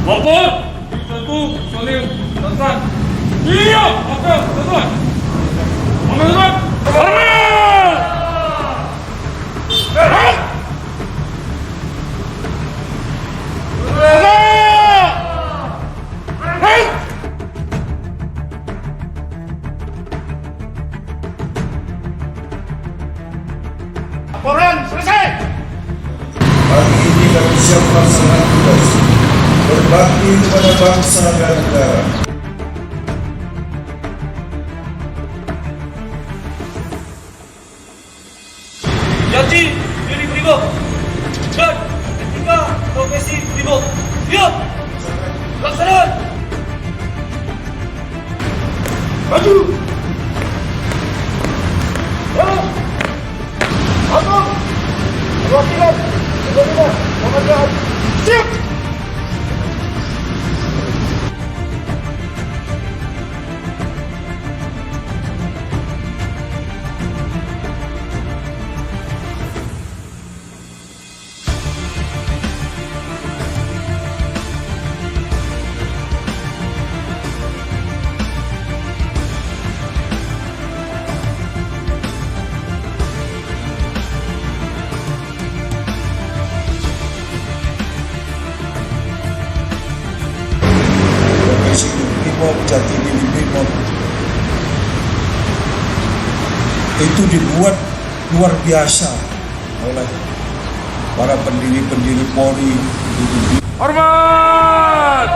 Lapor! Satu, Salim, Hasan. Iya, Apel, Hasan. Amin, Hasan. Amin! Laporan selesai. Pagi ini kami siap melaksanakan tugas berbakti kepada bangsa dan negara. Janji diri Brimob dan etika profesi Brimob. Siap! Laksanakan! Maju. Jalan. Atur. Perwakilan. Perwakilan. Komandan. Siap. Profesi Brimob, jati diri Brimob itu dibuat luar biasa oleh para pendiri-pendiri Polri. Hormat!